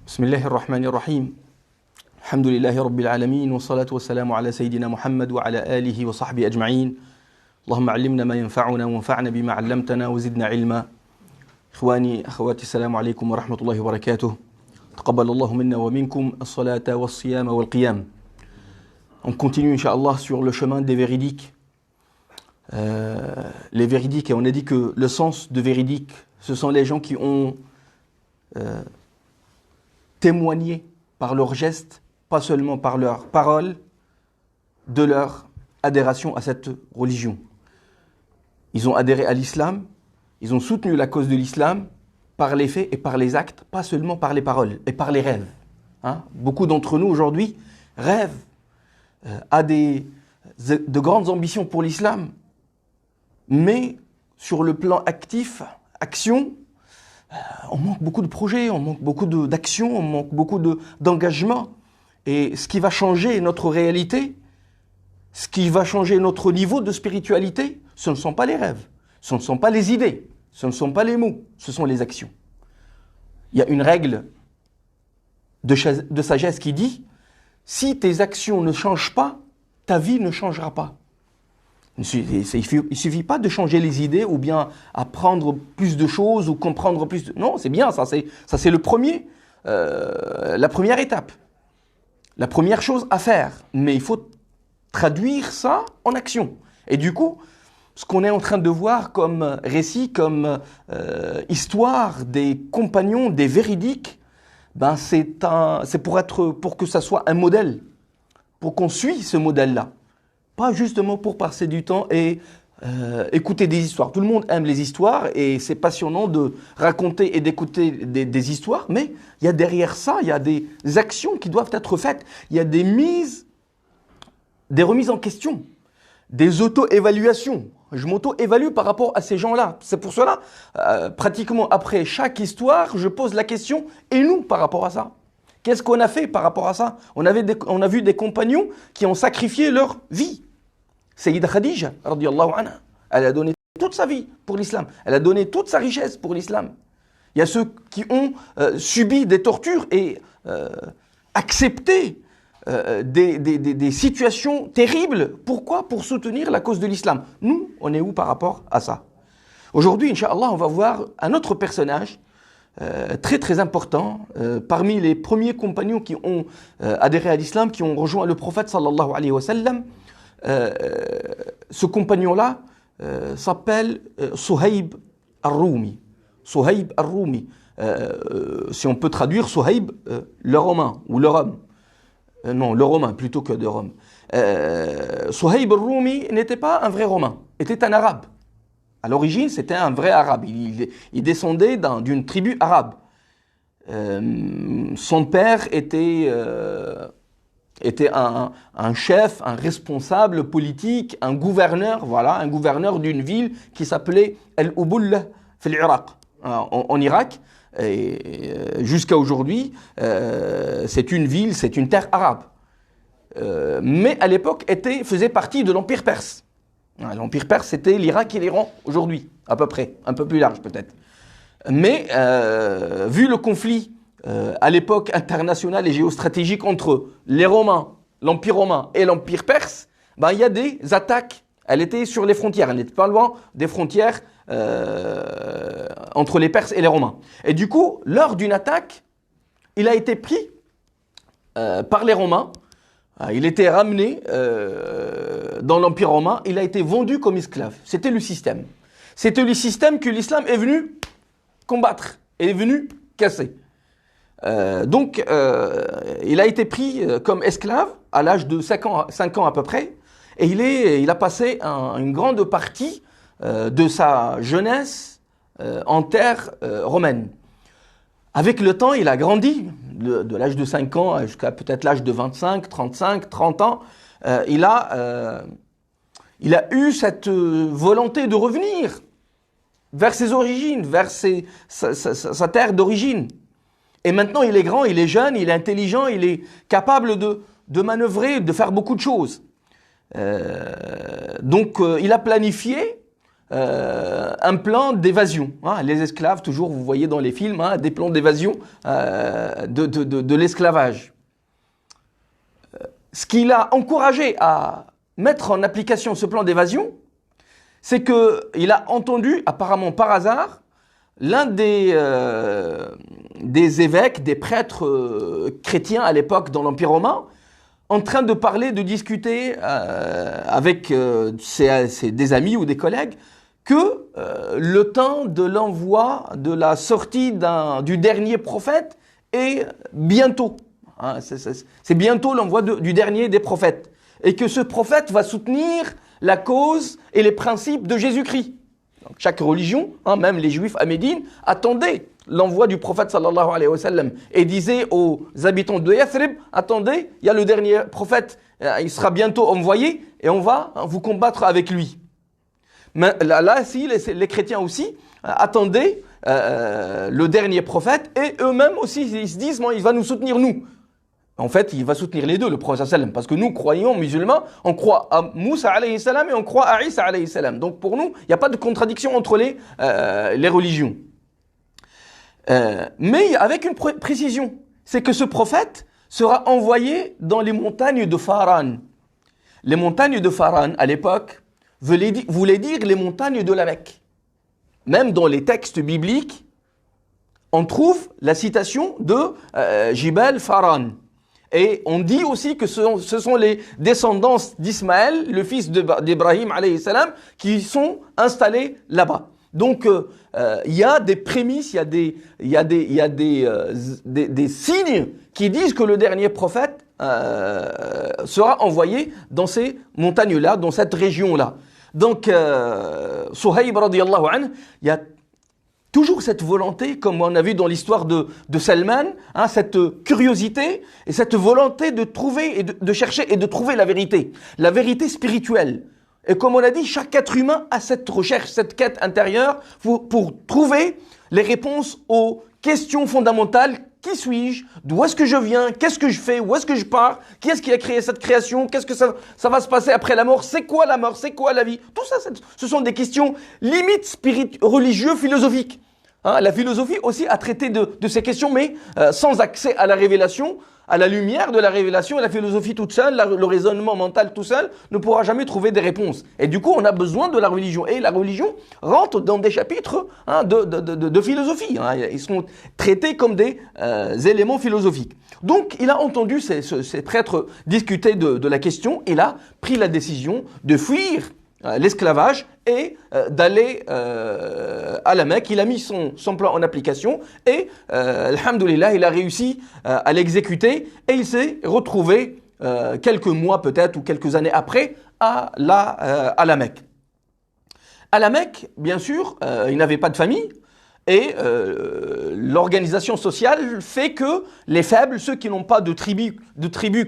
بسم الله الرحمن الرحيم الحمد لله رب العالمين والصلاة والسلام على سيدنا محمد وعلى آله وصحبه أجمعين اللهم علمنا ما ينفعنا وانفعنا بما علمتنا وزدنا علما إخواني أخواتي السلام عليكم ورحمة الله وبركاته تقبل الله منا ومنكم الصلاة والصيام والقيام. On continue Inch'Allah sur le chemin des véridiques. Les véridiques, et on a dit que le sens de véridique, ce sont les gens qui ont témoigné par leurs gestes, pas seulement par leurs paroles, de leur adhération à cette religion. Ils ont adhéré à l'islam, ils ont soutenu la cause de l'islam par les faits et par les actes, pas seulement par les paroles et par les rêves. Beaucoup d'entre nous aujourd'hui rêvent à de grandes ambitions pour l'islam, mais sur le plan actif, action, on manque beaucoup de projets, on manque beaucoup d'actions, on manque beaucoup d'engagement. Et ce qui va changer notre réalité, ce qui va changer notre niveau de spiritualité, ce ne sont pas les rêves, ce ne sont pas les idées, ce ne sont pas les mots, ce sont les actions. Il y a une règle de sagesse qui dit, si tes actions ne changent pas, ta vie ne changera pas. Il ne suffit pas de changer les idées ou bien apprendre plus de choses ou comprendre plus de... Non, c'est bien, ça c'est la première étape. La première chose à faire. Mais il faut traduire ça en action. Et du coup, ce qu'on est en train de voir comme récit, comme histoire des compagnons, des véridiques, ben c'est pour que ça soit un modèle, pour qu'on suive ce modèle-là. Pas justement pour passer du temps et écouter des histoires. Tout le monde aime les histoires et c'est passionnant de raconter et d'écouter des histoires, mais il y a derrière ça, il y a des actions qui doivent être faites. Il y a des remises en question, des auto-évaluations. Je m'auto-évalue par rapport à ces gens-là. C'est pour cela, pratiquement après chaque histoire, je pose la question, et nous par rapport à ça? Qu'est-ce qu'on a fait par rapport à ça? On a vu des compagnons qui ont sacrifié leur vie. Sayyida Khadija, radiyallahu anha, elle a donné toute sa vie pour l'islam. Elle a donné toute sa richesse pour l'islam. Il y a ceux qui ont subi des tortures et accepté des situations terribles. Pourquoi? Pour soutenir la cause de l'islam. Nous, on est où par rapport à ça? Aujourd'hui, Inch'Allah, on va voir un autre personnage très très important, parmi les premiers compagnons qui ont adhéré à l'islam, qui ont rejoint le prophète sallallahu alayhi wa sallam. Ce compagnon-là s'appelle Suhayb al-Rumi. Suhayb al-Rumi. Si on peut traduire Suhayb, le Romain, ou le Rome. Non, le Romain plutôt que de Rome. Suhayb al-Rumi n'était pas un vrai Romain, était un Arabe. À l'origine, c'était un vrai Arabe. Il descendait d'une tribu arabe. Son père était un chef, un responsable politique, un gouverneur, un gouverneur d'une ville qui s'appelait Al-Ubulla fil Irak, en Irak. Et jusqu'à aujourd'hui, c'est une ville, c'est une terre arabe. Mais à l'époque, faisait partie de l'Empire perse. L'Empire perse, c'était l'Irak et l'Iran aujourd'hui, à peu près, un peu plus large peut-être. Mais vu le conflit à l'époque international et géostratégique entre les Romains, l'Empire romain et l'Empire perse, il y a des attaques. Elle était sur les frontières, elle n'était pas loin des frontières entre les Perses et les Romains. Et du coup, lors d'une attaque, il a été pris par les Romains. Il était ramené dans l'Empire romain, il a été vendu comme esclave. C'était le système. C'était le système que l'islam est venu combattre, est venu casser. Donc, il a été pris comme esclave à l'âge de 5 ans à peu près, et il a passé une grande partie de sa jeunesse en terre romaine. Avec le temps, il a grandi, de l'âge de 5 ans jusqu'à peut-être l'âge de 25, 35, 30 ans. Il a eu cette volonté de revenir vers ses origines, vers sa terre d'origine. Et maintenant, il est grand, il est jeune, il est intelligent, il est capable de manœuvrer, de faire beaucoup de choses. Donc, il a planifié un plan d'évasion. Hein. Les esclaves, toujours, vous voyez dans les films, hein, des plans d'évasion de l'esclavage. Ce qui l'a encouragé à mettre en application ce plan d'évasion, c'est qu'il a entendu, apparemment par hasard, l'un des évêques, des prêtres chrétiens à l'époque dans l'Empire romain, en train de parler, de discuter avec des amis ou des collègues, que le temps de l'envoi, de la sortie du dernier prophète est bientôt. Hein, c'est bientôt l'envoi du dernier des prophètes. Et que ce prophète va soutenir la cause et les principes de Jésus-Christ. Donc, chaque religion, hein, même les juifs à Médine, attendaient l'envoi du prophète sallallahu alayhi wa sallam et disaient aux habitants de Yathrib, attendez, il y a le dernier prophète, il sera bientôt envoyé et on va vous combattre avec lui. Mais là, si, les chrétiens aussi attendaient le dernier prophète et eux-mêmes aussi, ils se disent, bon, il va nous soutenir nous. En fait, il va soutenir les deux, le prophète sallam, parce que nous, croyons musulmans, on croit à Moussa alayhi salam et on croit à Isa alayhi salam. Donc pour nous, il n'y a pas de contradiction entre les religions. Mais avec une précision, c'est que ce prophète sera envoyé dans les montagnes de Faran. Les montagnes de Faran, à l'époque, voulaient dire les montagnes de la Mecque. Même dans les textes bibliques, on trouve la citation de Jibal Faran. Et on dit aussi que ce sont les descendants d'Ismaël, le fils d'Ibrahim alayhi salam, qui sont installés là-bas. Donc, il y a des prémices, il y a des signes qui disent que le dernier prophète sera envoyé dans ces montagnes-là, dans cette région-là. Donc, Suhayb radiyallahu anhu, il y a toujours cette volonté, comme on a vu dans l'histoire de Salman, hein, cette curiosité et cette volonté de trouver et de chercher et de trouver la vérité spirituelle. Et comme on a dit, chaque être humain a cette recherche, cette quête intérieure pour trouver les réponses aux questions fondamentales. Qui suis-je? D'où est-ce que je viens? Qu'est-ce que je fais? Où est-ce que je pars? Qui est-ce qui a créé cette création? Qu'est-ce que ça va se passer après la mort? C'est quoi la mort? C'est quoi la vie? Tout ça, ce sont des questions limites religieuses, philosophiques. Hein, la philosophie aussi a traité de ces questions, mais sans accès à la révélation, à la lumière de la révélation. La philosophie toute seule, le raisonnement mental tout seul, ne pourra jamais trouver des réponses. Et du coup, on a besoin de la religion. Et la religion rentre dans des chapitres de philosophie. Hein. Ils sont traités comme des éléments philosophiques. Donc, il a entendu ces prêtres discuter de la question. Il a pris la décision de fuir l'esclavage et d'aller à la Mecque. Il a mis son plan en application et alhamdoulilah, il a réussi à l'exécuter et il s'est retrouvé quelques mois peut-être ou quelques années après à la Mecque. À la Mecque, bien sûr, il n'avait pas de famille et l'organisation sociale fait que les faibles, ceux qui n'ont pas de tribus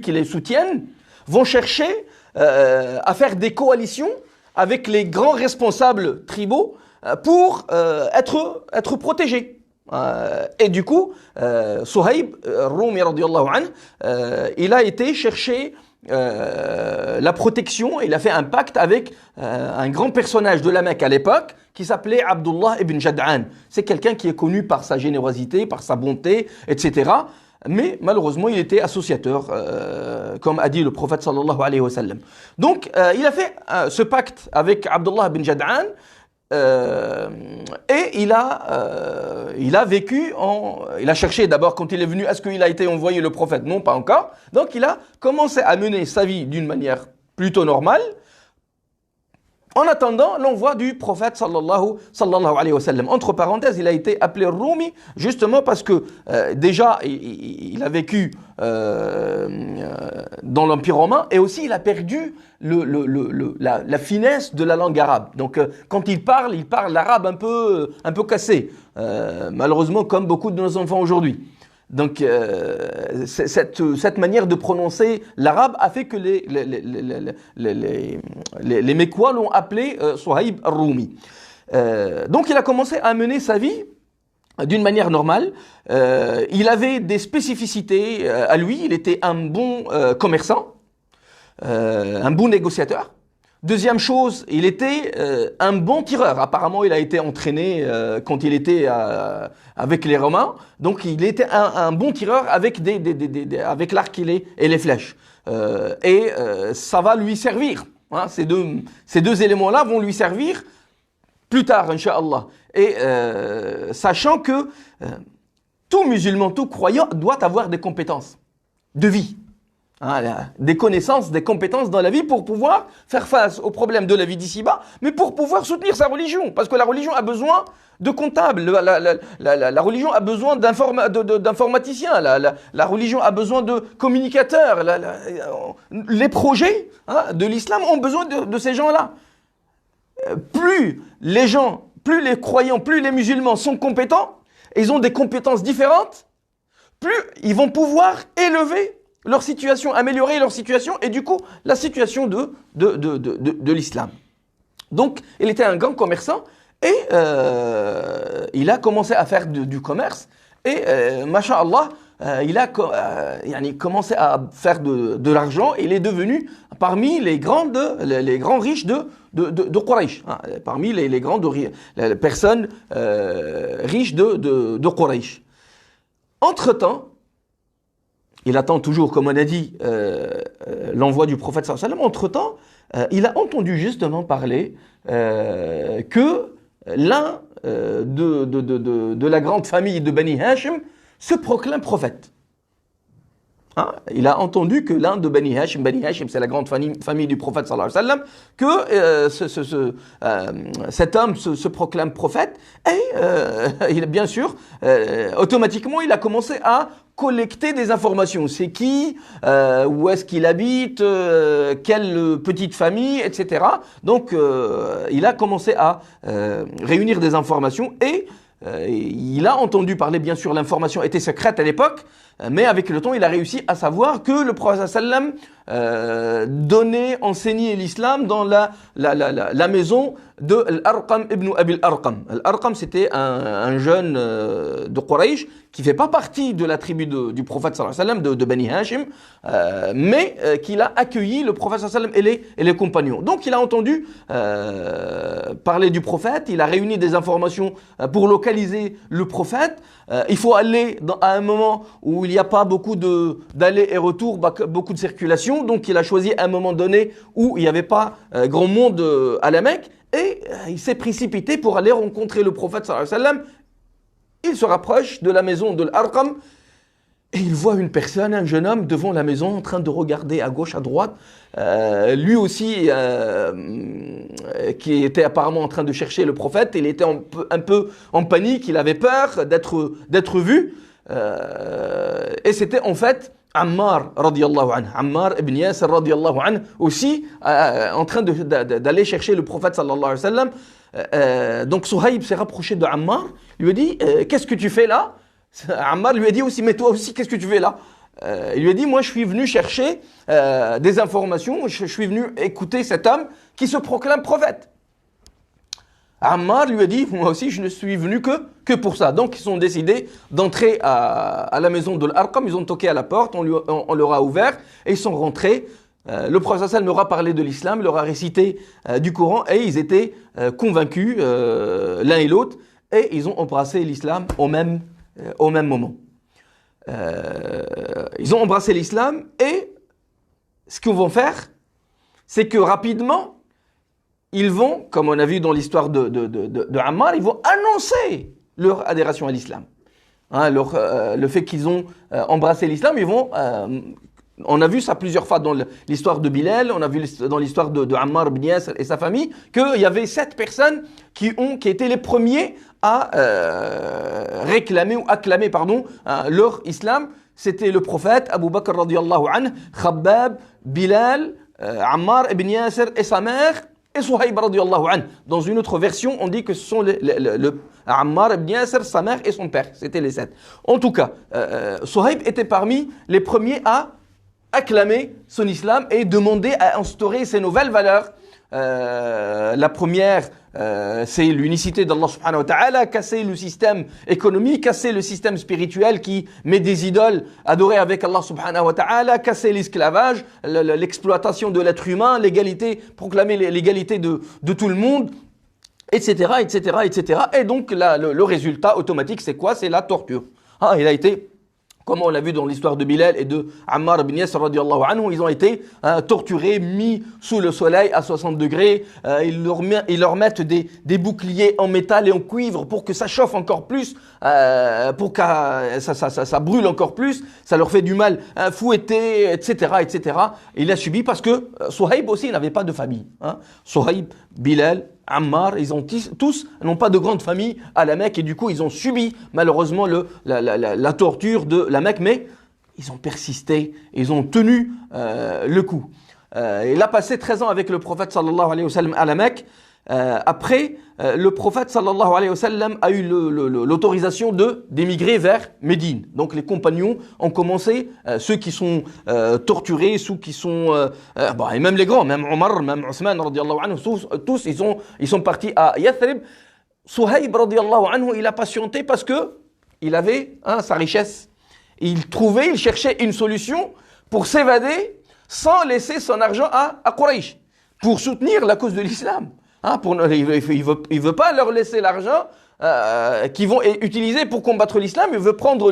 qui les soutiennent, vont chercher à faire des coalitions avec les grands responsables tribaux pour être protégés. Et du coup, Suhayb Rumi radiyallahu anhu, il a été chercher la protection. Il a fait un pacte avec un grand personnage de la Mecque à l'époque qui s'appelait Abdullah ibn Jad'an. C'est quelqu'un qui est connu par sa générosité, par sa bonté, etc. Mais malheureusement, il était associateur, comme a dit le prophète sallallahu alayhi wa sallam. Donc, il a fait ce pacte avec Abdullah ibn Jad'an et il a vécu il a cherché d'abord quand il est venu, est-ce qu'il a été envoyé le prophète? Non, pas encore. Donc, il a commencé à mener sa vie d'une manière plutôt normale, en attendant l'envoi du prophète sallallahu alayhi wa sallam. Entre parenthèses, il a été appelé Rumi justement parce que déjà il a vécu dans l'Empire romain et aussi il a perdu la finesse de la langue arabe. Donc quand il parle l'arabe un peu cassé, malheureusement comme beaucoup de nos enfants aujourd'hui. Donc cette manière de prononcer l'arabe a fait que les Mécois l'ont appelé Suhayb al-Rumi. Donc il a commencé à mener sa vie d'une manière normale. Il avait des spécificités à lui. Il était un bon commerçant, un bon négociateur. Deuxième chose, il était un bon tireur. Apparemment, il a été entraîné quand il était avec les Romains. Donc, il était un bon tireur avec, avec l'arc et les flèches. Ça va lui servir. Hein, ces deux éléments-là vont lui servir plus tard, Inch'Allah. Et sachant que tout musulman, tout croyant doit avoir des compétences de vie. Hein, des connaissances, des compétences dans la vie pour pouvoir faire face aux problèmes de la vie d'ici-bas, mais pour pouvoir soutenir sa religion. Parce que la religion a besoin de comptables, la religion a besoin d'informaticiens, la religion a besoin de communicateurs. Les projets de l'islam ont besoin de ces gens-là. Plus les croyants, plus les musulmans sont compétents, et ils ont des compétences différentes, plus ils vont pouvoir élever leur situation, améliorer leur situation et du coup la situation de l'islam. Donc il était un grand commerçant et il a commencé à faire du commerce et masha'Allah, il a commencé à faire de l'argent et il est devenu parmi les grands riches de Quraysh, hein, parmi les grandes personnes riches de Quraysh. Entre-temps, il attend toujours, comme on a dit, l'envoi du prophète sallallahu alayhi wa sallam. Entre-temps, il a entendu justement parler que l'un de la grande famille de Bani Hashim se proclame prophète. Hein? Il a entendu que l'un de Bani Hashim c'est la grande famille du prophète sallallahu alayhi wa sallam, que cet homme se proclame prophète et bien sûr, automatiquement il a commencé à collecter des informations. C'est qui, où est-ce qu'il habite, quelle petite famille, etc. Donc il a commencé à réunir des informations et il a entendu parler, bien sûr, l'information était secrète à l'époque, mais avec le temps, il a réussi à savoir que le prophète sallam donnait, enseignait l'islam dans la maison de Al-Arqam ibn Abi Al-Arqam. Al-Arqam, c'était un jeune de Quraysh qui fait pas partie de la tribu du prophète sallallahu alayhi wa sallam, de Bani Hashim, mais qu'il a accueilli le prophète sallallahu alayhi wa sallam et les compagnons. Donc il a entendu parler du prophète, il a réuni des informations pour localiser le prophète. Il faut aller à un moment où il n'y a pas beaucoup d'aller et retour, beaucoup de circulation, donc il a choisi un moment donné où il n'y avait pas grand monde à la Mecque, et il s'est précipité pour aller rencontrer le prophète sallallahu alayhi wa sallam. Il se rapproche de la maison de l'Arqam et il voit une personne, un jeune homme devant la maison en train de regarder à gauche, à droite. Lui aussi, qui était apparemment en train de chercher le prophète, il était un peu en panique, il avait peur d'être vu. Et c'était en fait Ammar radiyallahu anhu, Ammar ibn Yasir radiyallahu anhu, aussi en train d'aller chercher le prophète sallallahu alayhi wa sallam. Donc Suhaib s'est rapproché de Ammar, lui a dit qu'est-ce que tu fais là? Ammar lui a dit aussi, mais toi aussi qu'est-ce que tu fais là? Il lui a dit, moi je suis venu chercher des informations, je suis venu écouter cet homme qui se proclame prophète. Ammar lui a dit, moi aussi je ne suis venu que pour ça. Donc ils ont décidé d'entrer à la maison de l'Arqam, ils ont toqué à la porte, on leur a ouvert et ils sont rentrés. Le prophète sallam leur a parlé de l'islam, leur a récité du Coran et ils étaient convaincus l'un et l'autre et ils ont embrassé l'islam au même moment. Ils ont embrassé l'islam et ce qu'ils vont faire, c'est que rapidement, ils vont, comme on a vu dans l'histoire de Ammar, ils vont annoncer leur adhération à l'islam. Hein, le fait qu'ils ont embrassé l'islam, ils vont... on a vu ça plusieurs fois dans l'histoire de Bilal, on a vu dans l'histoire de Ammar ibn Yasir et sa famille, qu'il y avait 7 personnes qui étaient les premiers à réclamer ou acclamer leur islam. C'était le prophète, Abu Bakr radiyallahu anhu, Khabbab, Bilal, Ammar ibn Yasir et sa mère, et Suhaib radiyallahu anhu. Dans une autre version, on dit que ce sont Ammar ibn Yasir, sa mère et son père. C'était les 7. En tout cas, Suhaib était parmi les premiers à acclamer son islam et demander à instaurer ces nouvelles valeurs. La première c'est l'unicité d'Allah subhanahu wa ta'ala, casser le système économique, casser le système spirituel qui met des idoles adorées avec Allah subhanahu wa ta'ala, casser l'esclavage, l'exploitation de l'être humain, l'égalité, proclamer l'égalité de tout le monde, etc., etc., etc. Et donc le résultat automatique, c'est quoi? C'est la torture. Ah, il a été, comme on l'a vu dans l'histoire de Bilal et de Ammar ibn Yasr radiallahu anhu, ils ont été torturés, mis sous le soleil à 60 degrés. Ils leur mettent des boucliers en métal et en cuivre pour que ça chauffe encore plus, pour que ça brûle encore plus. Ça leur fait du mal, fouettés, etc., etc. Et il a subi parce que Souhaïb aussi n'avait pas de famille. Souhaïb, Bilal, Ammar, ils ont tous n'ont pas de grande famille à la Mecque et du coup ils ont subi malheureusement la torture de la Mecque, mais ils ont persisté, ils ont tenu le coup. Il a passé 13 ans avec le prophète sallallahu alayhi wa sallam à la Mecque. Après, le prophète sallallahu alayhi wa sallam a eu l'autorisation d'émigrer vers Médine. Donc les compagnons ont commencé, ceux qui sont torturés, ceux qui sont, et même les grands, même Omar, même Othman radiallahu anhu, tous ils sont partis à Yathrib. Souhaïb radiallahu anhu, il a patienté parce que il avait sa richesse. Il cherchait une solution pour s'évader sans laisser son argent à Quraysh, pour soutenir la cause de l'islam. Il veut pas leur laisser l'argent qu'ils vont utiliser pour combattre l'islam. Il veut prendre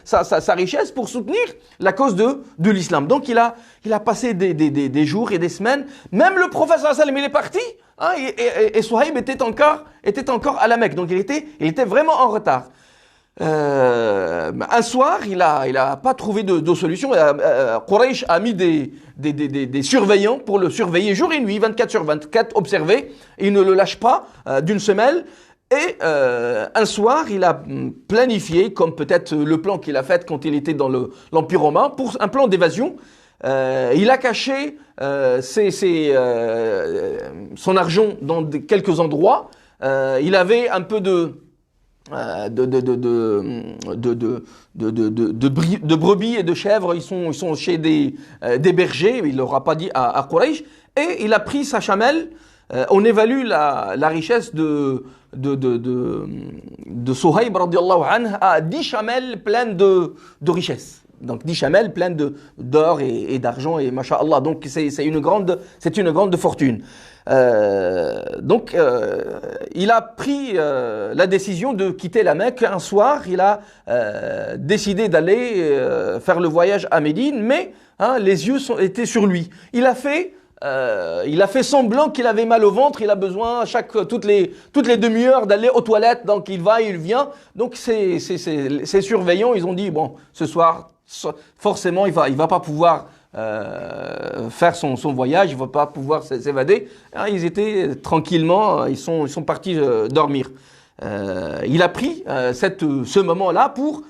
sa richesse pour soutenir la cause de l'islam. Donc il a passé des jours et des semaines. Même le prophète sallallahu alayhi wa sallam, il est parti, et Souhaïb était encore à la Mecque. Donc il était vraiment en retard. Un soir, il a pas trouvé de solution. Quraysh a mis des surveillants pour le surveiller jour et nuit, 24 sur 24, observer. Il ne le lâche pas d'une semelle. Et un soir, il a planifié, comme peut-être le plan qu'il a fait quand il était dans l'Empire romain, pour un plan d'évasion. Il a caché son argent dans quelques endroits. Il avait un peu de brebis et de chèvres. Ils sont chez des bergers. Il leur a pas dit à Quraysh. Et il a pris sa chamelle. On évalue la richesse de Souhaïb radiallahu anhu à 10 chamelles pleines de richesses. Donc 10 chamelles pleines d'or et d'argent et masha'Allah. Donc c'est une grande fortune. Donc il a pris la décision de quitter la Mecque. Un soir, il a décidé d'aller faire le voyage à Médine, mais les yeux étaient sur lui. Il a fait semblant qu'il avait mal au ventre. Il a besoin toutes les demi-heures d'aller aux toilettes. Donc il va, il vient. Donc ces surveillants, ils ont dit bon, ce soir forcément il va pas pouvoir faire son voyage, il va pas pouvoir s'évader. Ils étaient tranquillement, ils sont partis dormir. Il a pris ce moment-là pour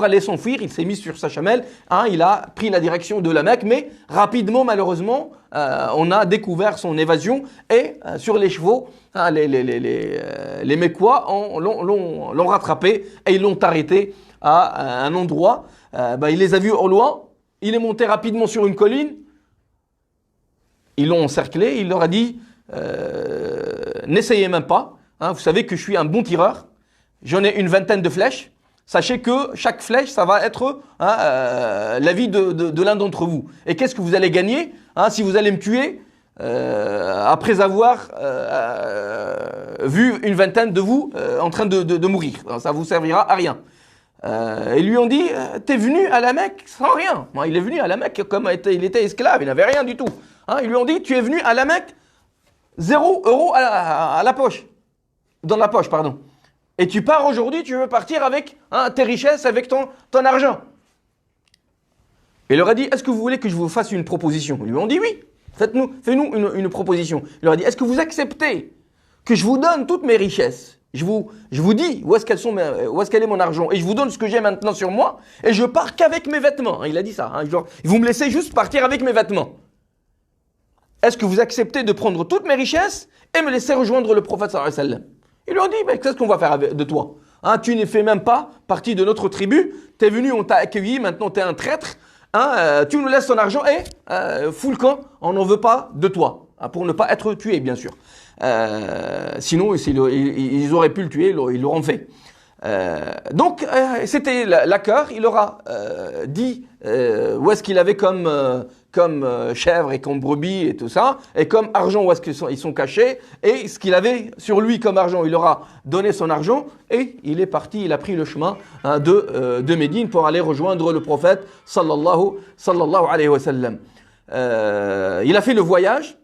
aller s'enfuir. Il s'est mis sur sa chamelle. Il a pris la direction de la Mecque, mais rapidement, malheureusement, on a découvert son évasion et sur les chevaux, les Mécois l'ont rattrapé et ils l'ont arrêté à un endroit. Il les a vus au loin. Il est monté rapidement sur une colline. Ils l'ont encerclé. Il leur a dit n'essayez même pas. Vous savez que je suis un bon tireur. J'en ai une 20aine de flèches. Sachez que chaque flèche, ça va être la vie de l'un d'entre vous. Et qu'est-ce que vous allez gagner si vous allez me tuer après avoir vu une 20aine de vous en train de mourir. Ça vous servira à rien. Ils lui ont dit t'es venu à la Mecque sans rien. Il est venu à la Mecque comme il était esclave, il n'avait rien du tout. Ils lui ont dit tu es venu à la Mecque 0 € à la poche. Dans la poche, pardon. Et tu pars aujourd'hui, tu veux partir avec tes richesses, avec ton argent. Il leur a dit, est-ce que vous voulez que je vous fasse une proposition? Ils lui ont dit oui, fais-nous une proposition. Il leur a dit, est-ce que vous acceptez que je vous donne toutes mes richesses? Je vous dis où est-ce qu'elle est mon argent, et je vous donne ce que j'ai maintenant sur moi, et je pars qu'avec mes vêtements. Il a dit ça. Genre, vous me laissez juste partir avec mes vêtements. Est-ce que vous acceptez de prendre toutes mes richesses et me laisser rejoindre le prophète sallallahu alayhi wa sallam? Ils lui ont dit, qu'est-ce qu'on va faire de toi? Tu n'es fait même pas partie de notre tribu. Tu es venu, on t'a accueilli, maintenant tu es un traître. Tu nous laisses ton argent et fous le camp, on n'en veut pas de toi. Pour ne pas être tué, bien sûr. Sinon, ils auraient pu le tuer, ils l'auront fait. Donc, c'était l'accord. Il aura dit où est-ce qu'il avait comme chèvre et comme brebis et tout ça, et comme argent où est-ce qu'ils sont cachés, et ce qu'il avait sur lui comme argent, il aura donné son argent, et il est parti, il a pris le chemin de Médine pour aller rejoindre le prophète sallallahu alayhi wa sallam. Il a fait le voyage,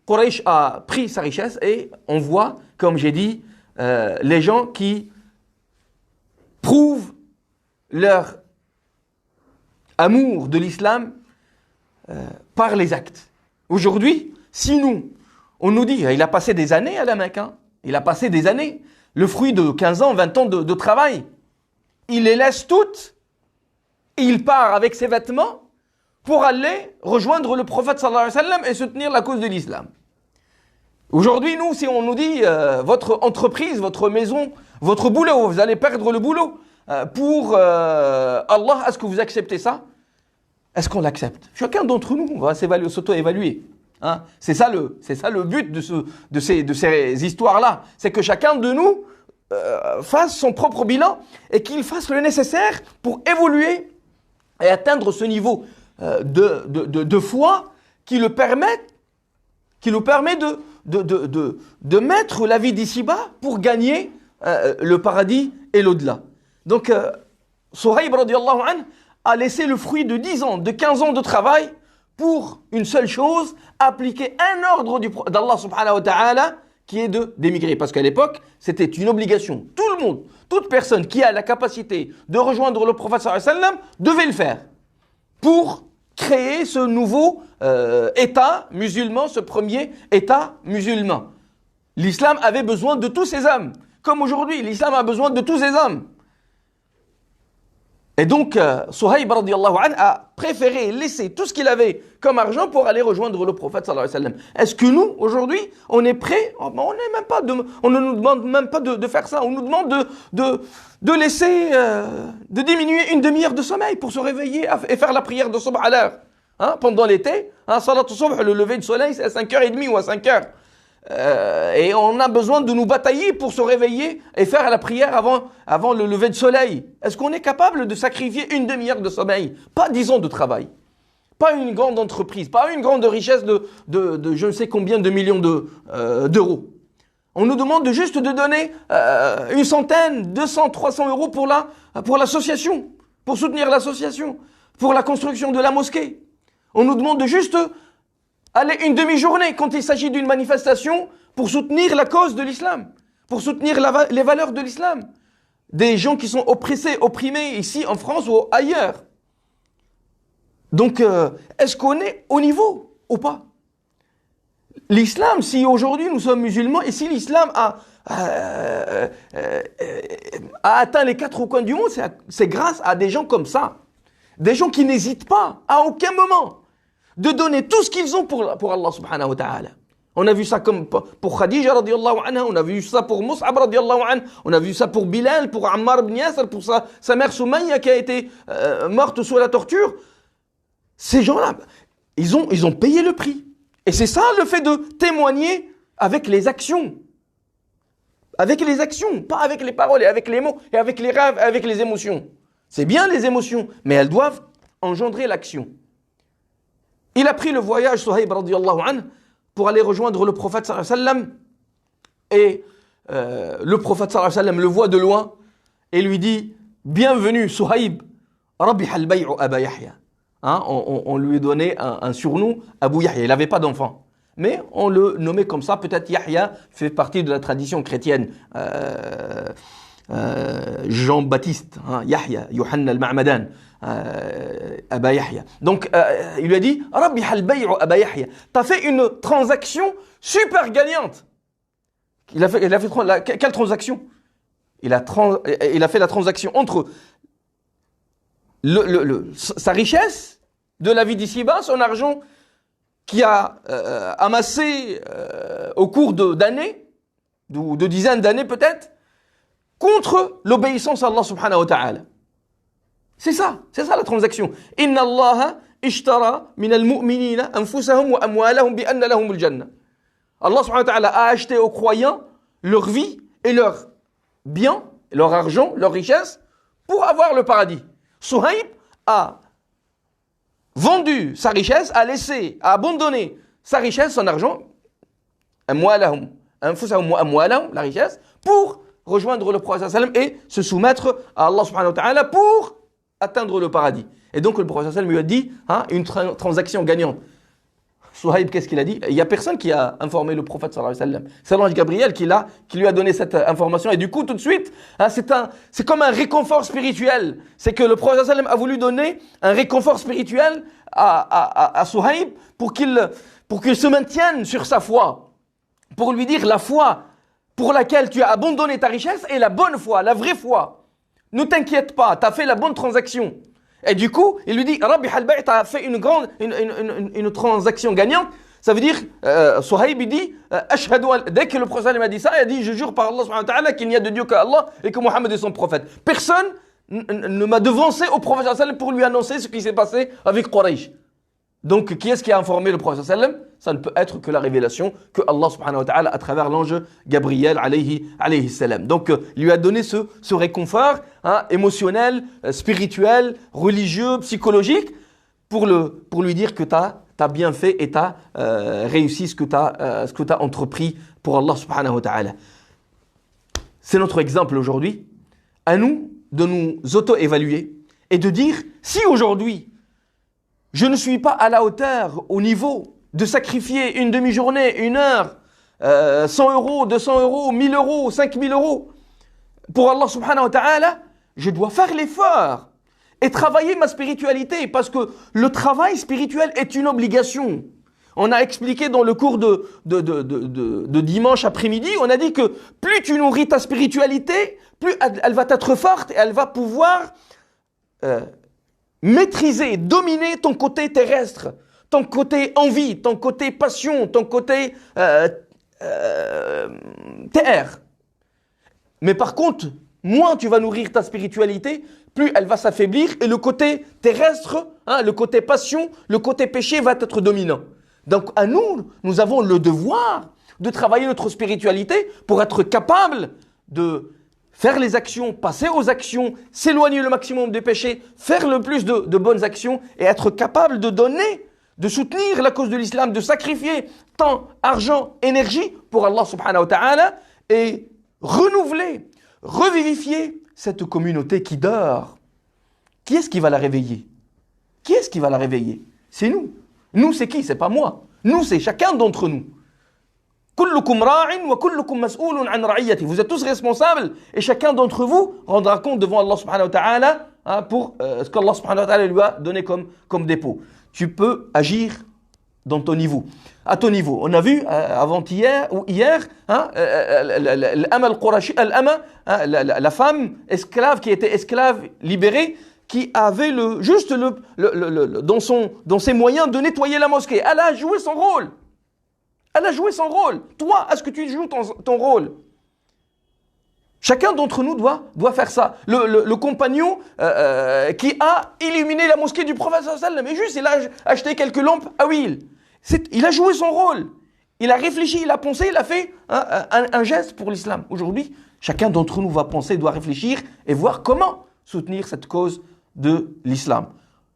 Quraysh a pris sa richesse, et on voit, comme j'ai dit, les gens qui prouvent leur amour de l'islam par les actes. Aujourd'hui, si on nous dit, il a passé des années à la Mecque, il a passé des années, le fruit de 15 ans, 20 ans de travail, il les laisse toutes, et il part avec ses vêtements pour aller rejoindre le prophète sallallahu alayhi wa sallam et soutenir la cause de l'islam. Aujourd'hui, nous, si on nous dit, votre entreprise, votre maison, votre boulot, vous allez perdre le boulot pour Allah, est-ce que vous acceptez ça? Est-ce qu'on l'accepte? Chacun d'entre nous va s'auto-évaluer. Hein? C'est ça le but de ces histoires-là. C'est que chacun de nous fasse son propre bilan et qu'il fasse le nécessaire pour évoluer et atteindre ce niveau de foi qui nous permet de mettre la vie d'ici-bas pour gagner le paradis et l'au-delà. Donc, Suhayb radiyallahu anhu a laissé le fruit de 10 ans, de 15 ans de travail pour une seule chose, appliquer un ordre d'Allah subhanahu wa ta'ala qui est d'émigrer. Parce qu'à l'époque, c'était une obligation. Tout le monde, toute personne qui a la capacité de rejoindre le prophète sallallahu alayhi wa sallam devait le faire pour créer ce nouveau État musulman, ce premier État musulman. L'islam avait besoin de tous ces hommes. Comme aujourd'hui, l'islam a besoin de tous ces hommes. Et donc, Suhayb radiyallahu anhu a préféré laisser tout ce qu'il avait comme argent pour aller rejoindre le prophète sallallahu alayhi wa sallam. Est-ce que nous, aujourd'hui, on est prêts? On ne nous demande même pas de faire ça. On nous demande de laisser, de diminuer une demi-heure de sommeil pour se réveiller et faire la prière de subh à l'heure. Hein, pendant l'été, salat subh, le lever du soleil, c'est à 5h30 ou à 5h. Et on a besoin de nous batailler pour se réveiller et faire la prière avant le lever de soleil. Est-ce qu'on est capable de sacrifier une demi-heure de sommeil? Pas 10 ans de travail, pas une grande entreprise, pas une grande richesse de je ne sais combien de millions d'euros. On nous demande juste de donner une centaine, 200, 300 euros pour l'association, pour soutenir l'association, pour la construction de la mosquée. On nous demande de juste aller une demi-journée quand il s'agit d'une manifestation pour soutenir la cause de l'islam, pour soutenir les valeurs de l'islam. Des gens qui sont oppressés, opprimés ici en France ou ailleurs. Donc, est-ce qu'on est au niveau ou pas? L'islam, si aujourd'hui nous sommes musulmans et si l'islam a atteint les 4 coins du monde, c'est grâce à des gens comme ça. Des gens qui n'hésitent pas à aucun moment de donner tout ce qu'ils ont pour Allah subhanahu wa ta'ala. On a vu ça comme pour Khadija radiyallahu anha, on a vu ça pour Mus'ab radiyallahu anha, on a vu ça pour Bilal, pour Ammar ibn Yasr, pour sa mère Soumaïa qui a été morte sous la torture. Ces gens-là, ils ont payé le prix. Et c'est ça le fait de témoigner avec les actions. Avec les actions, pas avec les paroles et avec les mots et avec les rêves, avec les émotions. C'est bien les émotions, mais elles doivent engendrer l'action. Il a pris le voyage, Suhayb radiyallahu anhu, pour aller rejoindre le prophète sallallahu alayhi wa sallam. Et le prophète sallallahu alayhi wa sallam le voit de loin et lui dit « Bienvenue Suhayb, Rabih al-Bay'u Aba Yahya ». On lui donnait un surnom, Abu Yahya. Il n'avait pas d'enfant. Mais on le nommait comme ça. Peut-être Yahya fait partie de la tradition chrétienne. Jean-Baptiste, Yahya, Yohanna al-Ma'madan, Aba Yahya. Donc, il lui a dit, Rabbi al-Bay'u Aba Yahya. T'as fait une transaction super gagnante. Il a fait quelle transaction? Il a fait la transaction entre sa richesse de la vie d'ici-bas, son argent qui a amassé au cours d'années, de dizaines d'années peut-être, contre l'obéissance à Allah subhanahu wa ta'ala. C'est ça la transaction. Inna Allah ishtara min al-mu'minina anfusahum wa amwalahum bi anna lahum al-jannah. Allah subhanahu wa ta'ala a acheté aux croyants leur vie et leurs biens, leur argent, leur richesse pour avoir le paradis. Suhaib a vendu sa richesse, a abandonné sa richesse, son argent, la richesse, pour rejoindre le prophète sallam et se soumettre à Allah subhanahu wa ta'ala pour atteindre le paradis. Et donc le prophète sallam lui a dit une transaction gagnante. Suhaib, qu'est-ce qu'il a dit? Il n'y a personne qui a informé le prophète sallallahu alayhi wa sallam. C'est l'ange Gabriel qui lui a donné cette information. Et du coup, tout de suite, c'est comme un réconfort spirituel. C'est que le prophète sallallahu alayhi wa sallam a voulu donner un réconfort spirituel à Suhaib pour qu'il se maintienne sur sa foi. Pour lui dire la foi pour laquelle tu as abandonné ta richesse est la bonne foi, la vraie foi. Ne t'inquiète pas, tu as fait la bonne transaction. Et du coup, il lui dit, Rabbi Halbay, tu as fait une transaction gagnante. Ça veut dire, Suhaib, il dit, dès que le prophète m'a dit ça, il a dit, je jure par Allah subhanahu wa ta'ala qu'il n'y a de Dieu qu'Allah et que Mohammed est son prophète. Personne ne m'a devancé au prophète pour lui annoncer ce qui s'est passé avec Quraysh. Donc, qui est-ce qui a informé le prophète sallam? Ça ne peut être que la révélation que Allah subhanahu wa ta'ala à travers l'ange Gabriel alayhi salam. Donc, il lui a donné ce réconfort émotionnel, spirituel, religieux, psychologique pour lui dire que tu as bien fait et tu as réussi ce que tu as entrepris pour Allah subhanahu wa ta'ala. C'est notre exemple aujourd'hui. À nous de nous auto-évaluer et de dire si aujourd'hui je ne suis pas à la hauteur, au niveau de sacrifier une demi-journée, une heure, 100 euros, 200 euros, 1000 euros, 5000 euros pour Allah subhanahu wa ta'ala, je dois faire l'effort et travailler ma spiritualité parce que le travail spirituel est une obligation. On a expliqué dans le cours de dimanche après-midi, on a dit que plus tu nourris ta spiritualité, plus elle va être forte et elle va pouvoir maîtriser, dominer ton côté terrestre, ton côté envie, ton côté passion, ton côté terre. Mais par contre, moins tu vas nourrir ta spiritualité, plus elle va s'affaiblir et le côté terrestre, le côté passion, le côté péché va être dominant. Donc à nous avons le devoir de travailler notre spiritualité pour être capable de faire les actions, passer aux actions, s'éloigner le maximum des péchés, faire le plus de bonnes actions et être capable de donner, de soutenir la cause de l'islam, de sacrifier temps, argent, énergie pour Allah subhanahu wa ta'ala et renouveler, revivifier cette communauté qui dort. Qui est-ce qui va la réveiller? Qui est-ce qui va la réveiller? C'est nous. Nous, c'est qui? C'est pas moi. Nous, c'est chacun d'entre nous. Vous êtes tous responsables et chacun d'entre vous rendra compte devant Allah subhanahu wa ta'ala pour ce qu'Allah subhanahu wa ta'ala lui a donné comme dépôt. Tu peux agir dans ton niveau. À ton niveau. On a vu avant-hier ou hier la femme esclave qui était esclave libérée qui avait dans ses moyens de nettoyer la mosquée. Elle a joué son rôle. Elle a joué son rôle. Toi, est-ce que tu joues ton rôle? Chacun d'entre nous doit faire ça. Le compagnon qui a illuminé la mosquée du prophète sallallahu alayhi wa sallam, mais juste il a acheté quelques lampes à huile. Il a joué son rôle. Il a réfléchi, il a pensé, il a fait un geste pour l'islam. Aujourd'hui, chacun d'entre nous va penser, doit réfléchir et voir comment soutenir cette cause de l'islam.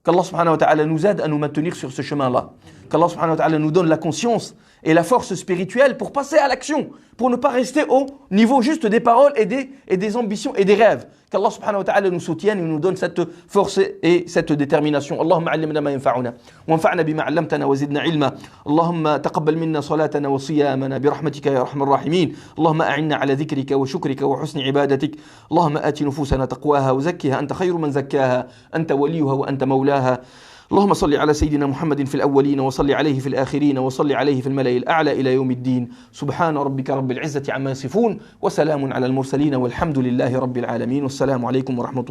Qu'Allah subhanahu wa ta'ala nous aide à nous maintenir sur ce chemin-là. Qu'Allah subhanahu wa ta'ala nous donne la conscience et la force spirituelle pour passer à l'action, pour ne pas rester au niveau juste des paroles et des ambitions et des rêves. Qu'Allah subhanahu wa ta'ala nous soutienne et nous donne cette force et cette détermination. Allahumma allimna ma yanfa'una wanfa'na bima 'allamtana wa zidna 'ilma. Allahumma taqabbal minna salatana wa siyamana bi rahmatika ya arhamar rahimin. Allahumma a'inna 'ala dhikrika wa shukrika wa husni 'ibadatik. Allahumma ati nufusana taqwaha wa zakkiha anta khayru man zakkaha anta waliyuha wa anta mawlaha. اللهم صل على سيدنا محمد في الأولين وصل عليه في الآخرين وصل عليه في الملأ الأعلى إلى يوم الدين سبحان ربك رب العزة عما يصفون وسلام على المرسلين والحمد لله رب العالمين والسلام عليكم ورحمة الله